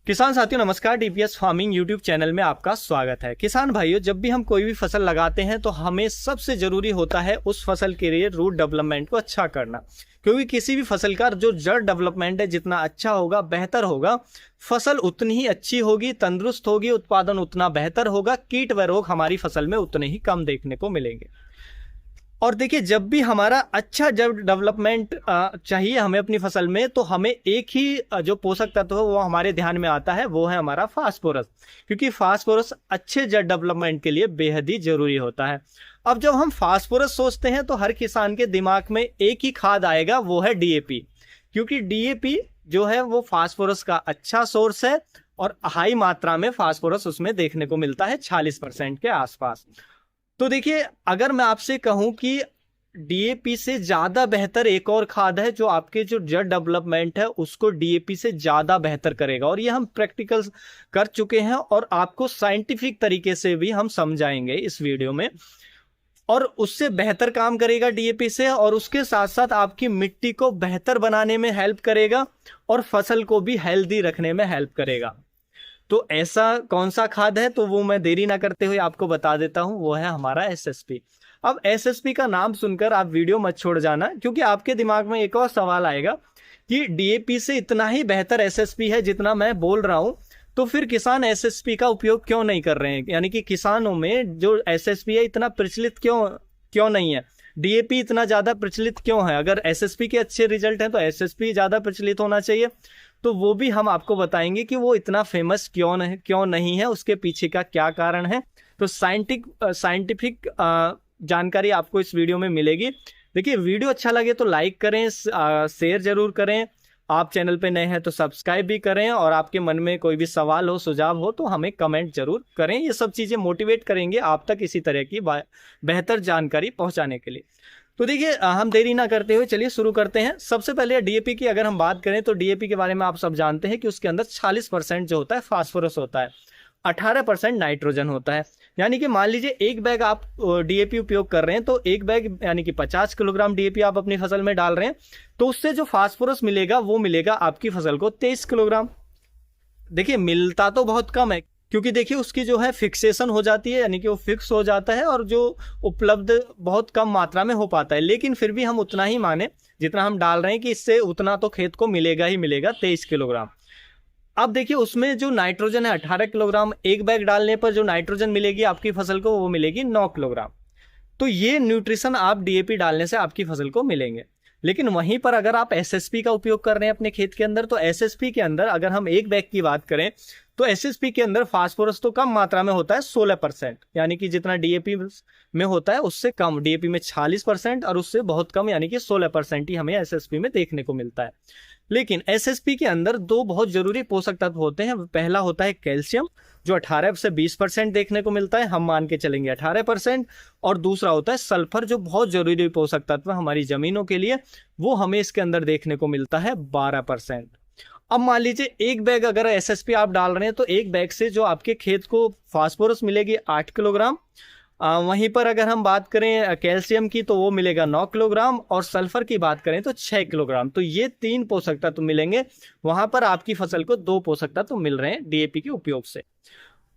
किसान साथियों नमस्कार। डीपीएस फार्मिंग यूट्यूब चैनल में आपका स्वागत है। किसान भाइयों, जब भी हम कोई भी फसल लगाते हैं तो हमें सबसे जरूरी होता है उस फसल के लिए रूट डेवलपमेंट को अच्छा करना, क्योंकि किसी भी फसल का जो जड़ डेवलपमेंट है जितना अच्छा होगा, बेहतर होगा, फसल उतनी ही अच्छी होगी, तंदुरुस्त होगी, उत्पादन उतना बेहतर होगा, कीट व रोग हमारी फसल में उतने ही कम देखने को मिलेंगे। और देखिए, जब भी हमारा अच्छा जब डेवलपमेंट चाहिए हमें अपनी फसल में, तो हमें एक ही जो पोषक तत्व है वो हमारे ध्यान में आता है, वो है हमारा फास्फोरस। क्योंकि फास्फोरस अच्छे जड़ डेवलपमेंट के लिए बेहद ही जरूरी होता है। अब जब हम फास्फोरस सोचते हैं तो हर किसान के दिमाग में एक ही खाद आएगा, वो है डीएपी। क्योंकि डीएपी जो है वो फास्फोरस का अच्छा सोर्स है और हाई मात्रा में फास्फोरस उसमें देखने को मिलता है, 40% के आसपास। तो देखिए, अगर मैं आपसे कहूं कि डीएपी से ज्यादा बेहतर एक और खाद है जो आपके जो जड़ डेवलपमेंट है उसको डीएपी से ज्यादा बेहतर करेगा, और ये हम प्रैक्टिकल कर चुके हैं और आपको साइंटिफिक तरीके से भी हम समझाएंगे इस वीडियो में। और उससे बेहतर काम करेगा डीएपी से, और उसके साथ साथ आपकी मिट्टी को बेहतर बनाने में हेल्प करेगा और फसल को भी हेल्दी रखने में हेल्प करेगा। तो ऐसा कौन सा खाद है, तो वो मैं देरी ना करते हुए आपको बता देता हूं, वो है हमारा एसएसपी। अब एसएसपी का नाम सुनकर आप वीडियो मत छोड़ जाना, क्योंकि आपके दिमाग में एक और सवाल आएगा कि डीएपी से इतना ही बेहतर एसएसपी है जितना मैं बोल रहा हूं, तो फिर किसान एसएसपी का उपयोग क्यों नहीं कर रहे हैं? यानी कि किसानों में जो एसएसपी है इतना प्रचलित क्यों नहीं है, डीएपी इतना ज्यादा प्रचलित क्यों है? अगर एसएसपी के अच्छे रिजल्ट हैं तो एसएसपी ज्यादा प्रचलित होना चाहिए। तो वो भी हम आपको बताएंगे कि वो इतना फेमस क्यों नहीं है, उसके पीछे का क्या कारण है। तो साइंटिफिक जानकारी आपको इस वीडियो में मिलेगी। देखिए, वीडियो अच्छा लगे तो लाइक करें, शेयर जरूर करें। आप चैनल पे नए हैं तो सब्सक्राइब भी करें, और आपके मन में कोई भी सवाल हो, सुझाव हो, तो हमें कमेंट जरूर करें। ये सब चीजें मोटिवेट करेंगे आप तक इसी तरह की बेहतर जानकारी पहुंचाने के लिए। तो देखिए, हम देरी ना करते हुए चलिए शुरू करते हैं। सबसे पहले डीएपी की अगर हम बात करें तो डीएपी के बारे में आप सब जानते हैं कि उसके अंदर 40% जो होता है फास्फोरस होता है, 18% नाइट्रोजन होता है। यानी कि मान लीजिए एक बैग आप डीएपी उपयोग कर रहे हैं, तो एक बैग यानी कि 50 किलोग्राम डीएपी आप अपनी फसल में डाल रहे हैं, तो उससे जो फास्फोरस मिलेगा वो मिलेगा आपकी फसल को 23 किलोग्राम। देखिए, मिलता तो बहुत कम है, क्योंकि देखिए उसकी जो है फिक्सेशन हो जाती है, यानी कि वो फिक्स हो जाता है और जो उपलब्ध बहुत कम मात्रा में हो पाता है। लेकिन फिर भी हम उतना ही माने जितना हम डाल रहे हैं कि इससे उतना तो खेत को मिलेगा ही मिलेगा, 23 किलोग्राम। अब देखिए, उसमें जो नाइट्रोजन है 18 किलोग्राम, एक बैग डालने पर जो नाइट्रोजन मिलेगी आपकी फसल को वो मिलेगी 9 किलोग्राम। तो ये न्यूट्रिशन आप डीएपी डालने से आपकी फसल को मिलेंगे। लेकिन वहीं पर अगर आप एसएसपी का उपयोग कर रहे हैं अपने खेत के अंदर, तो एसएसपी के अंदर अगर हम एक बैग की बात करें तो एसएसपी के अंदर फास्फोरस तो कम मात्रा में होता है, 16%। यानी कि जितना डीएपी में होता है उससे कम। डीएपी में 40% और उससे बहुत कम, यानी कि 16% ही हमें एसएसपी में देखने को मिलता है। लेकिन एसएसपी के अंदर दो बहुत जरूरी पोषक तत्व होते हैं। पहला होता है कैल्शियम, जो 18 से 20% देखने को मिलता है, हम मान के चलेंगे 18%। और दूसरा होता है सल्फर, जो बहुत जरूरी पोषक तत्व हमारी जमीनों के लिए, वो हमें इसके अंदर देखने को मिलता है 12%। अब मान लीजिए एक बैग अगर एसएसपी आप डाल रहे हैं तो एक बैग से जो आपके खेत को फास्फोरस मिलेगी 8 किलोग्राम। वहीं पर अगर हम बात करें कैल्शियम की तो वो मिलेगा 9 किलोग्राम, और सल्फर की बात करें तो 6 किलोग्राम। तो ये 3 पोषक तत्व मिलेंगे, वहां पर आपकी फसल को 2 पोषक तत्व मिल रहे हैं डीएपी के उपयोग से।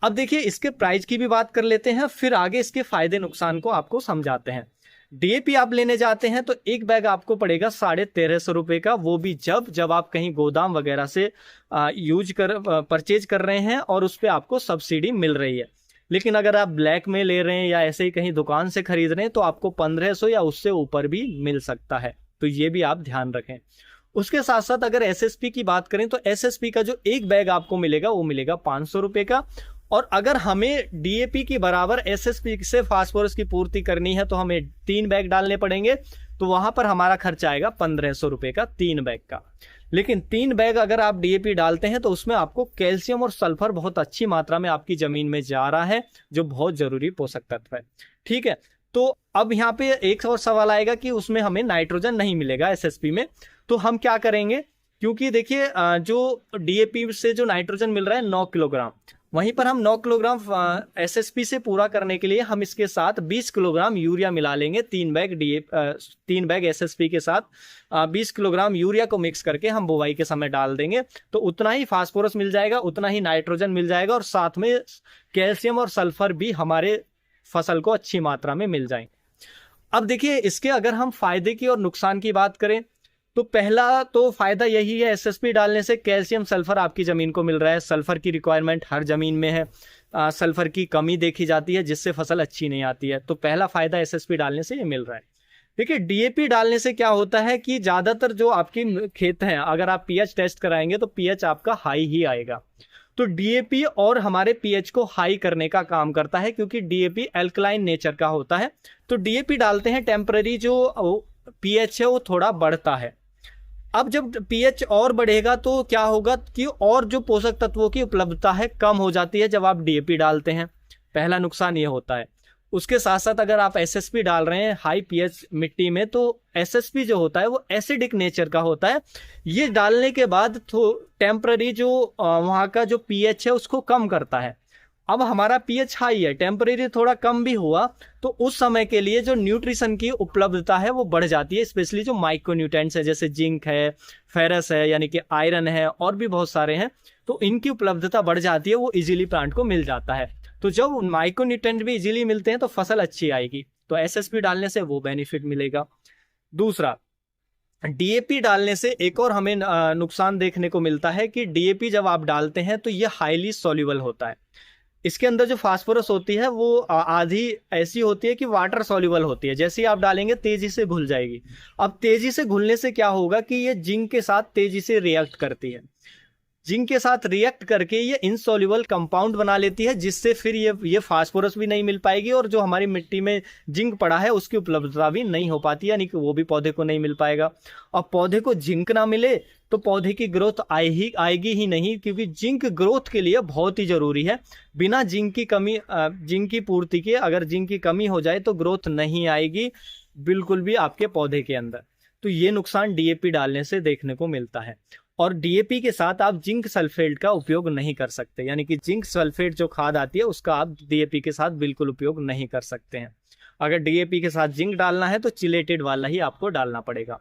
अब देखिए, इसके प्राइस की भी बात कर लेते हैं, फिर आगे इसके फायदे नुकसान को आपको समझाते हैं। डीएपी आप लेने जाते हैं तो एक बैग आपको पड़ेगा 1350 रुपए का, वो भी जब आप कहीं गोदाम वगैरह से परचेज कर रहे हैं और उस पर आपको सब्सिडी मिल रही है। लेकिन अगर आप ब्लैक में ले रहे हैं या ऐसे ही कहीं दुकान से खरीद रहे हैं तो आपको 1500 या उससे ऊपर भी मिल सकता है। तो ये भी आप ध्यान रखें। उसके साथ साथ अगर एसएसपी की बात करें तो एसएसपी का जो एक बैग आपको मिलेगा वो मिलेगा 500 रुपए का। और अगर हमें डीएपी की बराबर एसएसपी से फास्फोरस की पूर्ति करनी है तो हमें 3 बैग डालने पड़ेंगे, तो वहां पर हमारा खर्चा आएगा 1500 रुपए का 3 बैग का। लेकिन 3 बैग अगर आप डीएपी डालते हैं तो उसमें आपको कैल्शियम और सल्फर बहुत अच्छी मात्रा में आपकी जमीन में जा रहा है, जो बहुत जरूरी पोषक तत्व है। ठीक है, तो अब यहाँ पे एक और सवाल आएगा कि उसमें हमें नाइट्रोजन नहीं मिलेगा एसएसपी में, तो हम क्या करेंगे? क्योंकि देखिए, जो डीएपी से जो नाइट्रोजन मिल रहा है 9 किलोग्राम, वहीं पर हम 9 किलोग्राम एसएसपी से पूरा करने के लिए हम इसके साथ 20 किलोग्राम यूरिया मिला लेंगे। 3 बैग एसएसपी के साथ 20 किलोग्राम यूरिया को मिक्स करके हम बुवाई के समय डाल देंगे, तो उतना ही फास्फोरस मिल जाएगा, उतना ही नाइट्रोजन मिल जाएगा और साथ में कैल्शियम और सल्फर भी हमारे फसल को अच्छी मात्रा में मिल जाएंगे। अब देखिए, इसके अगर हम फायदे की और नुकसान की बात करें तो पहला तो फायदा यही है, एसएसपी डालने से कैल्शियम सल्फर आपकी जमीन को मिल रहा है। सल्फर की रिक्वायरमेंट हर जमीन में है, सल्फर की कमी देखी जाती है जिससे फसल अच्छी नहीं आती है, तो पहला फायदा एसएसपी डालने से ये मिल रहा है। देखिए, डीएपी डालने से क्या होता है कि ज्यादातर जो आपकी खेत हैं, अगर आप पीएच टेस्ट कराएंगे तो पीएच आपका हाई ही आएगा। तो डीएपी और हमारे पीएच को हाई करने का काम करता है, क्योंकि डीएपी एल्कलाइन नेचर का होता है। तो डीएपी डालते हैं, टेम्पररी जो पीएच है वो थोड़ा बढ़ता है। अब जब पीएच और बढ़ेगा तो क्या होगा कि और जो पोषक तत्वों की उपलब्धता है कम हो जाती है जब आप डीएपी डालते हैं, पहला नुकसान ये होता है। उसके साथ साथ अगर आप एसएसपी डाल रहे हैं हाई पीएच मिट्टी में, तो एसएसपी जो होता है वो एसिडिक नेचर का होता है। ये डालने के बाद तो टेम्पररी जो वहाँ का जो पीएच है उसको कम करता है। अब हमारा पीएच हाई है, टेम्परेरी थोड़ा कम भी हुआ तो उस समय के लिए जो न्यूट्रिशन की उपलब्धता है वो बढ़ जाती है, स्पेशली जो माइक्रोन्यूट्रेंट्स है जैसे जिंक है, फेरस है यानी कि आयरन है और भी बहुत सारे हैं, तो इनकी उपलब्धता बढ़ जाती है, वो इजीली प्लांट को मिल जाता है। तो जब माइक्रोन्यूट्रेंट भी इजीली मिलते हैं तो फसल अच्छी आएगी, तो एसएसपी डालने से वो बेनिफिट मिलेगा। दूसरा, डीएपी डालने से एक और हमें नुकसान देखने को मिलता है कि डीएपी जब आप डालते हैं तो ये हाईली सॉल्युबल होता है। इसके अंदर जो फास्फोरस होती है वो आधी ऐसी होती है कि वाटर सॉल्युबल होती है, जैसे ही आप डालेंगे तेजी से घुल जाएगी। अब तेजी से घुलने से क्या होगा कि ये जिंक के साथ तेजी से रिएक्ट करती है, जिंक के साथ रिएक्ट करके ये इनसॉल्युबल कंपाउंड बना लेती है, जिससे फिर ये फास्फोरस भी नहीं मिल पाएगी और जो हमारी मिट्टी में जिंक पड़ा है उसकी उपलब्धता भी नहीं हो पाती, यानी कि वो भी पौधे को नहीं मिल पाएगा। और पौधे को जिंक ना मिले तो पौधे की ग्रोथ आएगी ही नहीं, क्योंकि जिंक ग्रोथ के लिए बहुत ही जरूरी है। बिना जिंक की कमी, जिंक की पूर्ति के अगर जिंक की कमी हो जाए तो ग्रोथ नहीं आएगी बिल्कुल भी आपके पौधे के अंदर। तो ये नुकसान डीएपी डालने से देखने को मिलता है। और डीएपी के साथ आप जिंक सल्फेट का उपयोग नहीं कर सकते, यानी कि जिंक सल्फेट जो खाद आती है उसका आप डीएपी के साथ बिल्कुल उपयोग नहीं कर सकते हैं। अगर डीएपी के साथ जिंक डालना है तो चिलेटेड वाला ही आपको डालना पड़ेगा।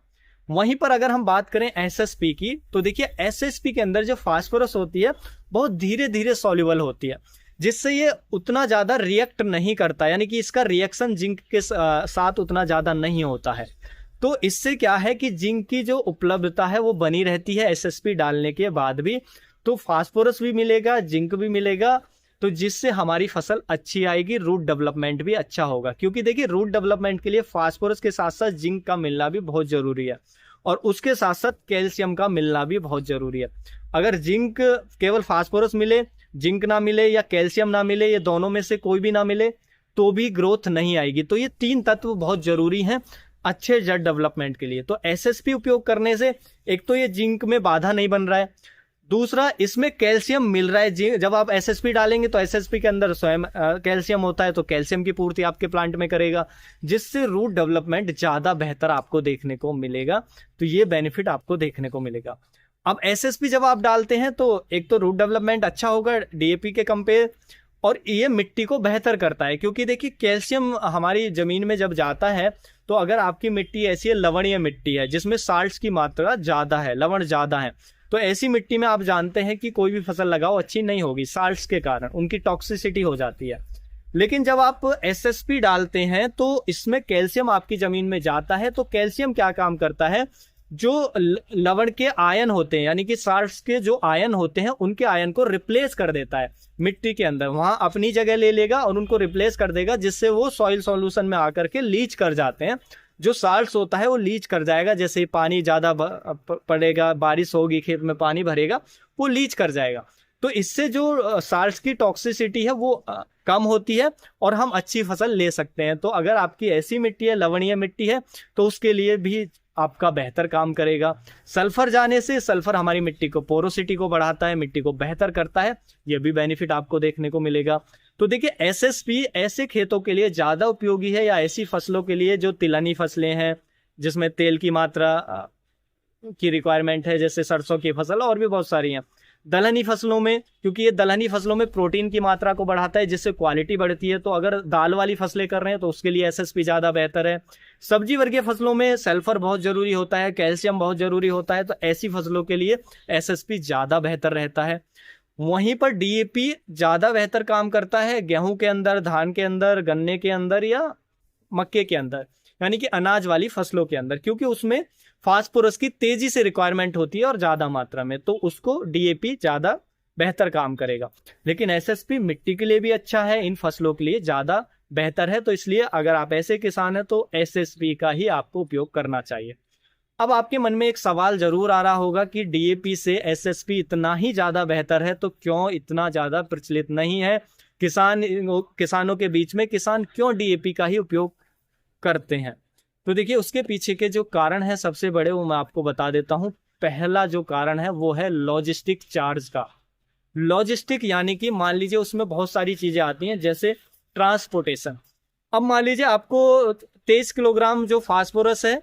वहीं पर अगर हम बात करें एसएसपी की, तो देखिए एसएसपी के अंदर जो फास्फोरस होती है बहुत धीरे धीरे सॉल्युबल होती है, जिससे ये उतना ज्यादा रिएक्ट नहीं करता, यानी कि इसका रिएक्शन जिंक के साथ उतना ज्यादा नहीं होता है। तो इससे क्या है कि जिंक की जो उपलब्धता है वो बनी रहती है एसएसपी डालने के बाद भी, तो फास्फोरस भी मिलेगा, जिंक भी मिलेगा, तो जिससे हमारी फसल अच्छी आएगी, रूट डेवलपमेंट भी अच्छा होगा। क्योंकि देखिए रूट डेवलपमेंट के लिए फास्फोरस के साथ साथ जिंक का मिलना भी बहुत जरूरी है और उसके साथ साथ कैल्शियम का मिलना भी बहुत जरूरी है। अगर जिंक केवल फास्फोरस मिले, जिंक ना मिले या कैल्शियम ना मिले, ये दोनों में से कोई भी ना मिले तो भी ग्रोथ नहीं आएगी। तो ये 3 तत्व बहुत जरूरी हैं अच्छे जड़ डेवलपमेंट के लिए। तो एसएसपी उपयोग करने से एक तो ये जिंक में बाधा नहीं बन रहा है, दूसरा इसमें कैल्शियम मिल रहा है। जब आप एसएसपी डालेंगे तो एसएसपी के अंदर स्वयं कैल्शियम होता है, तो कैल्शियम की पूर्ति आपके प्लांट में करेगा, जिससे रूट डेवलपमेंट ज्यादा बेहतर आपको देखने को मिलेगा। तो ये बेनिफिट आपको देखने को मिलेगा। अब एसएसपी जब आप डालते हैं तो एक तो रूट डेवलपमेंट अच्छा होगा डीएपी के कंपेयर, और ये मिट्टी को बेहतर करता है। क्योंकि देखिए कैल्शियम हमारी जमीन में जब जाता है तो अगर आपकी मिट्टी ऐसी है, लवणीय मिट्टी है जिसमें साल्ट्स की मात्रा ज्यादा है, लवण ज्यादा है, तो ऐसी मिट्टी में आप जानते हैं कि कोई भी फसल लगाओ अच्छी नहीं होगी, साल्ट्स के कारण उनकी टॉक्सिसिटी हो जाती है। लेकिन जब आप एसएसपी डालते हैं तो इसमें कैल्शियम आपकी जमीन में जाता है, तो कैल्शियम क्या काम करता है, जो लवण के आयन होते हैं यानी कि साल्ट्स के जो आयन होते हैं उनके आयन को रिप्लेस कर देता है मिट्टी के अंदर, वहां अपनी जगह ले लेगा और उनको रिप्लेस कर देगा, जिससे वो सॉइल सॉल्यूशन में आकर के लीच कर जाते हैं। जो साल्ट्स होता है वो लीच कर जाएगा, जैसे पानी ज्यादा पड़ेगा, बारिश होगी, खेत में पानी भरेगा, वो लीच कर जाएगा। तो इससे जो साल्ट्स की टॉक्सिसिटी है वो कम होती है और हम अच्छी फसल ले सकते हैं। तो अगर आपकी ऐसी मिट्टी है, लवणीय मिट्टी है, तो उसके लिए भी आपका बेहतर काम करेगा। सल्फर जाने से, सल्फर हमारी मिट्टी को पोरोसिटी को बढ़ाता है, मिट्टी को बेहतर करता है, यह भी बेनिफिट आपको देखने को मिलेगा। तो देखिए एसएसपी ऐसे खेतों के लिए ज्यादा उपयोगी है या ऐसी फसलों के लिए जो तिलहनी फसलें हैं जिसमें तेल की मात्रा की रिक्वायरमेंट है, जैसे सरसों की फसल और भी बहुत सारी हैं, दलहनी फसलों में, क्योंकि ये दलहनी फसलों में प्रोटीन की मात्रा को बढ़ाता है जिससे क्वालिटी बढ़ती है, तो अगर दाल वाली फसलें कर रहे हैं तो उसके लिए एसएसपी ज़्यादा बेहतर है। सब्जी वर्गीय फसलों में सल्फर बहुत जरूरी होता है, कैल्शियम बहुत जरूरी होता है, तो ऐसी फसलों के लिए एसएसपी ज़्यादा बेहतर रहता है। वहीं पर डीएपी ज़्यादा बेहतर काम करता है गेहूं के अंदर, धान के अंदर, गन्ने के अंदर या मक्के के अंदर, यानी कि अनाज वाली फसलों के अंदर, क्योंकि उसमें फास्फोरस की तेजी से रिक्वायरमेंट होती है और ज्यादा मात्रा में, तो उसको डीएपी ज्यादा बेहतर काम करेगा। लेकिन एसएसपी मिट्टी के लिए भी अच्छा है, इन फसलों के लिए ज्यादा बेहतर है, तो इसलिए अगर आप ऐसे किसान हैं तो एसएसपी का ही आपको उपयोग करना चाहिए। अब आपके मन में एक सवाल जरूर आ रहा होगा कि डीएपी से एसएसपी इतना ही ज्यादा बेहतर है तो क्यों इतना ज्यादा प्रचलित नहीं है किसानों के बीच में, किसान क्यों डीएपी का ही उपयोग करते हैं? तो देखिए उसके पीछे के जो कारण है सबसे बड़े, वो मैं आपको बता देता हूं। पहला जो कारण है वो है लॉजिस्टिक चार्ज का। लॉजिस्टिक यानी कि मान लीजिए उसमें बहुत सारी चीजें आती हैं, जैसे ट्रांसपोर्टेशन। अब मान लीजिए आपको 23 किलोग्राम जो फास्फोरस है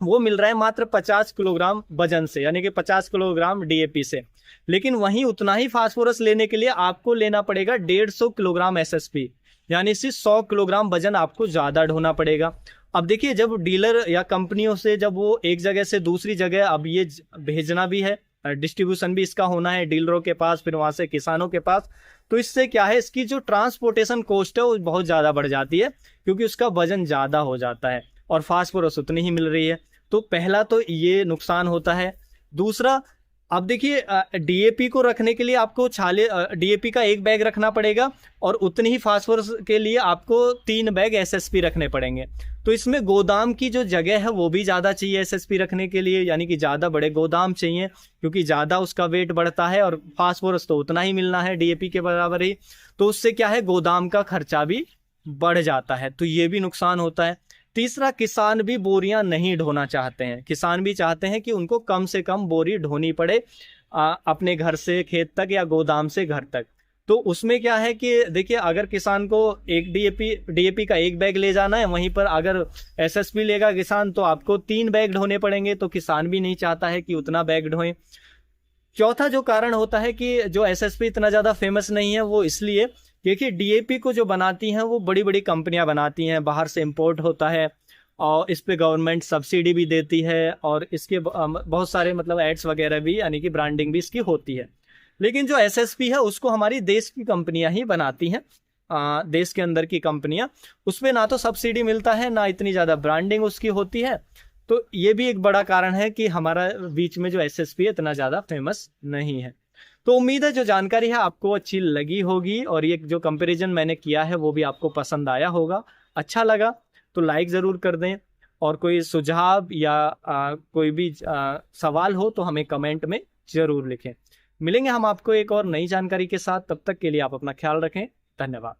वो मिल रहा है मात्र 50 किलोग्राम वजन से, यानी कि 50 किलोग्राम डीएपी से, लेकिन वहीं उतना ही फास्फोरस लेने के लिए आपको लेना पड़ेगा 150 किलोग्राम एसएसपी, यानी कि 100 किलोग्राम वजन आपको ज्यादा ढोना पड़ेगा। अब देखिए जब डीलर या कंपनियों से जब वो एक जगह से दूसरी जगह, अब ये भेजना भी है, डिस्ट्रीब्यूशन भी इसका होना है डीलरों के पास, फिर वहां से किसानों के पास, तो इससे क्या है, इसकी जो ट्रांसपोर्टेशन कॉस्ट है वो बहुत ज्यादा बढ़ जाती है, क्योंकि उसका वजन ज्यादा हो जाता है और फास्फोरस उतनी ही मिल रही है। तो पहला तो ये नुकसान होता है। दूसरा, अब देखिए डीएपी को रखने के लिए आपको डीएपी का 1 बैग रखना पड़ेगा और उतनी ही फास्फोरस के लिए आपको 3 बैग एसएसपी रखने पड़ेंगे। तो इसमें गोदाम की जो जगह है वो भी ज़्यादा चाहिए एसएसपी रखने के लिए, यानी कि ज़्यादा बड़े गोदाम चाहिए, क्योंकि ज़्यादा उसका वेट बढ़ता है और फास्फोरस तो उतना ही मिलना है डीएपी के बराबर ही, तो उससे क्या है गोदाम का खर्चा भी बढ़ जाता है, तो ये भी नुकसान होता है। तीसरा, किसान भी बोरियां नहीं ढोना चाहते हैं, किसान भी चाहते हैं कि उनको कम से कम बोरी ढोनी पड़े अपने घर से खेत तक या गोदाम से घर तक। तो उसमें क्या है कि देखिए अगर किसान को एक डीएपी का 1 बैग ले जाना है, वहीं पर अगर एसएसपी लेगा किसान तो आपको 3 बैग ढोने पड़ेंगे, तो किसान भी नहीं चाहता है कि उतना बैग ढोएं। चौथा जो कारण होता है कि जो एसएसपी इतना ज्यादा फेमस नहीं है, वो इसलिए क्योंकि डीएपी को जो बनाती हैं वो बड़ी बड़ी कंपनियां बनाती हैं, बाहर से इंपोर्ट होता है और इस पे गवर्नमेंट सब्सिडी भी देती है और इसके बहुत सारे मतलब एड्स वगैरह भी, यानी कि ब्रांडिंग भी इसकी होती है। लेकिन जो एसएसपी है उसको हमारी देश की कंपनियां ही बनाती हैं, देश के अंदर की कंपनियां, उसमें ना तो सब्सिडी मिलता है ना इतनी ज़्यादा ब्रांडिंग उसकी होती है। तो ये भी एक बड़ा कारण है कि हमारा बीच में जो एसएसपी है इतना ज़्यादा फेमस नहीं है। तो उम्मीद है जो जानकारी है आपको अच्छी लगी होगी और ये जो कंपैरिजन मैंने किया है वो भी आपको पसंद आया होगा। अच्छा लगा तो लाइक ज़रूर कर दें, और कोई सुझाव या कोई भी सवाल हो तो हमें कमेंट में ज़रूर लिखें। मिलेंगे हम आपको एक और नई जानकारी के साथ, तब तक के लिए आप अपना ख्याल रखें। धन्यवाद।